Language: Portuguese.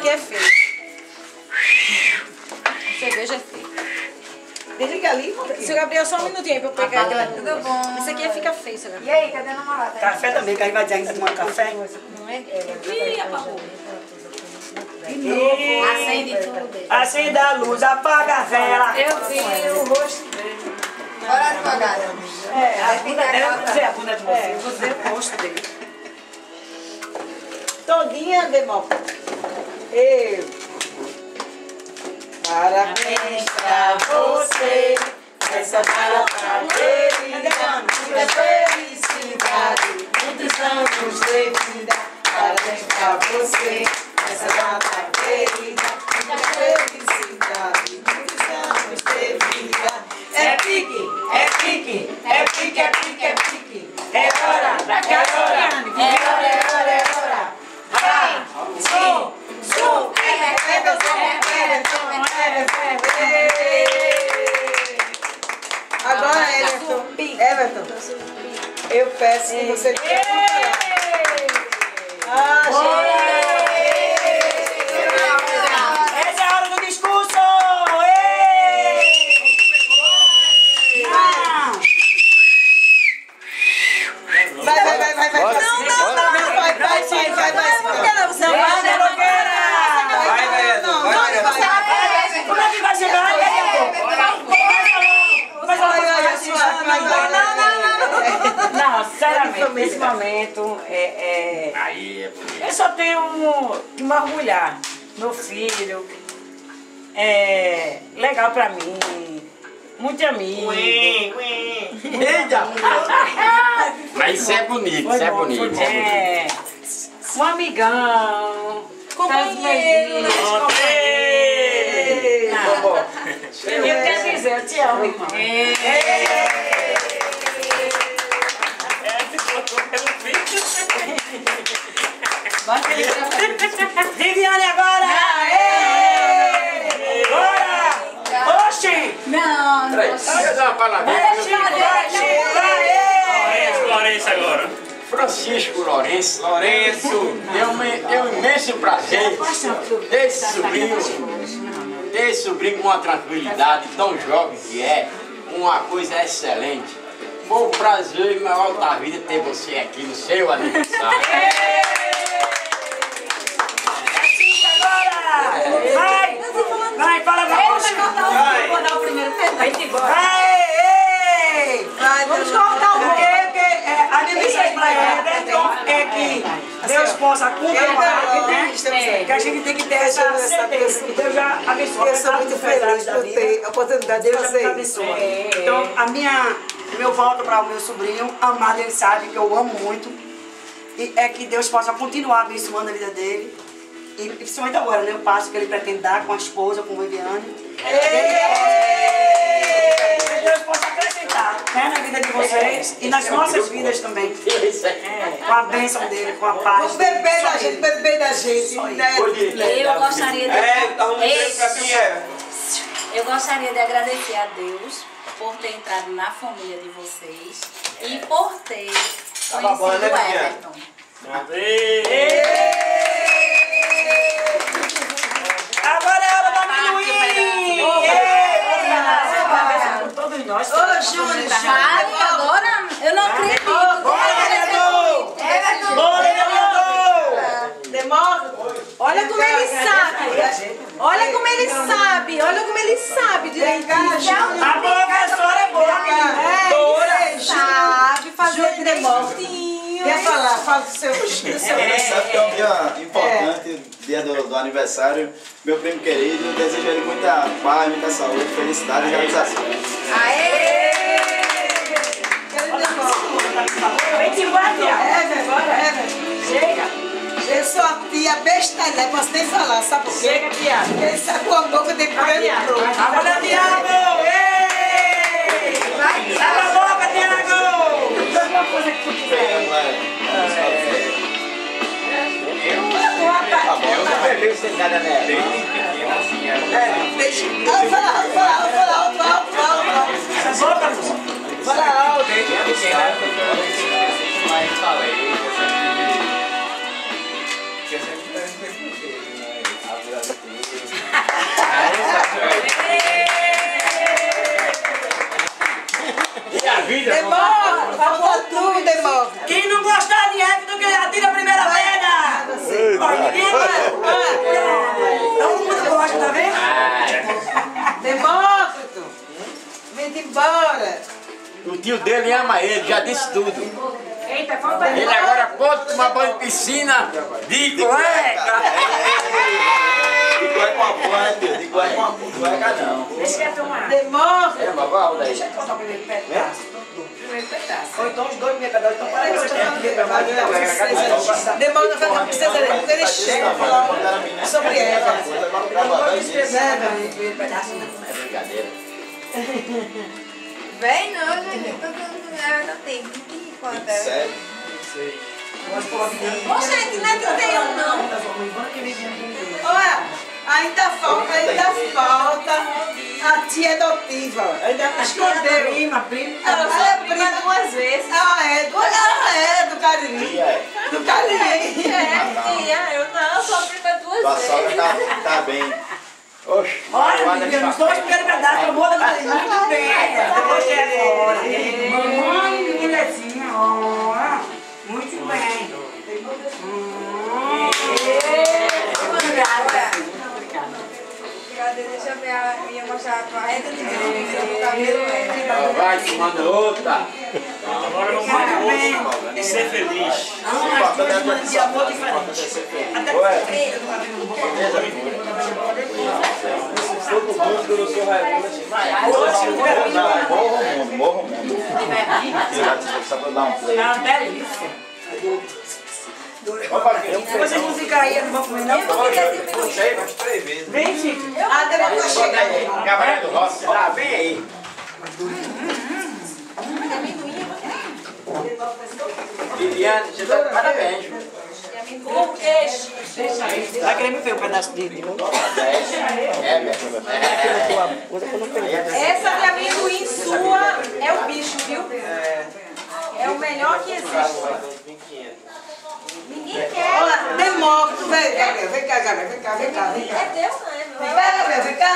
aqui é feio. Cerveja é feio. Desliga ali. Seu Gabriel, só um minutinho aí pra eu pegar aquela. Tudo bom. Isso aqui fica feio, seu E Gabriel. aí, cadê a namorada? Café também, que aí vai dizer ainda tomar café. Não é? Ih, apagou. Acende tudo. Acenda a luz, apaga a vela. Eu vi o rosto dele. Bora advogada. A bunda dela, você é a bunda de você. Você é o rosto dele. Todinha, Demópolis. Parabéns pra você, essa data querida, muita felicidade, muitos anos de vida. Parabéns pra você, essa data querida, muita felicidade, muitos anos de vida. É pique, é pique, é pique, é pique, é pique. É hora, é hora, é hora, é hora, é hora. Som, som, agora, Everton, eu peço que você tenha essa é a hora do discurso! Como é que vai chegar? Não, sinceramente, nesse momento, eu só tenho que me orgulhar. Meu filho, é legal pra mim, muito amigo. Eita! Mas isso é bonito, isso é bonito. É, um amigão, companheiro. Eu quero dizer, eu te amo, irmão. Viviane agora! Bora! Oxi! Não, não. Deixa eu dar uma palavra. Lourenço agora. Francisco Lourenço, é um imenso prazer ter esse sobrinho com uma tranquilidade, tão jovem que é, uma coisa excelente. Foi um prazer maior da vida ter você aqui no seu aniversário. Vai, fala pra você! Vou dar o primeiro pedaço. Vamos cortar o quê? Porque a demissão pra Everton é que Deus possa continuar, né? Que a gente tem que ter essa certeza que Deus já abençoe. Eu sou muito feliz por ter a oportunidade de Deus já me fazer. abençoe. Então, meu voto para o meu sobrinho, amado, ele sabe que eu amo muito. E é que Deus possa continuar abençoando a vida dele. E principalmente agora, né? O passo que ele pretende dar com a esposa, com o Viviane. Que Deus possa acrescentar, né, na vida de vocês e nas nossas vidas também. Com a bênção dele, com a paz. O bebê da gente, o bebê da gente. Né? Eu gostaria de... É. Eu gostaria de agradecer a Deus por ter entrado na família de vocês e por ter conhecido o Everton. Agora é a hora da amendoim! Todos nós. Ô, Júnior, Vale, agora eu não acredito. Bora, vereador! Bora, vereador! Demora. Olha como ele sabe. Olha como ele sabe. Olha como ele sabe direitinho. A boca, a senhora é boa! Ele sabe fazer direitinho. Quer falar? Fala do seu... Você sabe que é um dia importante, dia do aniversário. Meu primo querido, eu desejo a ele muita paz, muita saúde, felicidade e realização. Aê! Vem embora, Chega. Eu sou a tia bestalha, posso nem falar, sabe por quê? Chega, Tiago. Ele sabe com a boca de pelo. Agora, Tiago! Abre a boca, Tiago! Alguma coisa que tu quiser. Eu bebeu sem nada nela. Desde pequeno assim, era Fala, fala alto. desde pequeno, eu sempre mais falei, eu sempre perguntei por quê, né? tá vendo? Demócrito, vem embora. O tio dele ama ele, já disse tudo. Eita, falta Ele agora pode tomar banho de piscina de cueca. De cueca com a porra, né, tio? De cueca com a cueca não. Deixa eu tomar. Demócrito. Deixa eu contar o primeiro pedaço. Primeiro pedaço. Ou então os dois primeiros pedaços. Então para Demócrito não precisa ler, porque ele chega a falar sobre ela. primeiro pedaço. É brincadeira. Vem não, gente. Não tem 20 quanto é? Sério? Ô, gente, não é 31 não. Olha, ainda falta a tia adotiva. Ainda escondeu. Prima. Ela é prima duas vezes. Ela é do Cariri. Do Cariri. Tia, eu não, sou prima duas Tua vezes. sogra tá bem. Oxe, Olha, menina, nos dois primeiros pedaços, eu vou dar muito bem. Depois que é fora. Mamãe, meninezinha, olha. Muito bem. Obrigada. Deixa eu ver, eu ia mostrar a tua reta de cabelo. vai tomando outra. Agora vamos e ser feliz. As duas maneiras de amor diferentes. Até porque eu não Todo mundo que eu sou raivoso assim. Morro o mundo. Só pra dar um play. é uma delícia. Vocês não ficam aí, eu não vou comer não. Puxei umas 3 vezes. Vem, Chico. Ah, demora chega aí. Cabaré do Rossi, tá bem aí. Viviane, você tá de parabéns. Vai querer me ver um pedaço de novo? Essa de amendoim sua é o bicho, viu? É o melhor que existe. Ninguém quer. Olha, Demócrito, vem cá. É teu, né? Vem cá.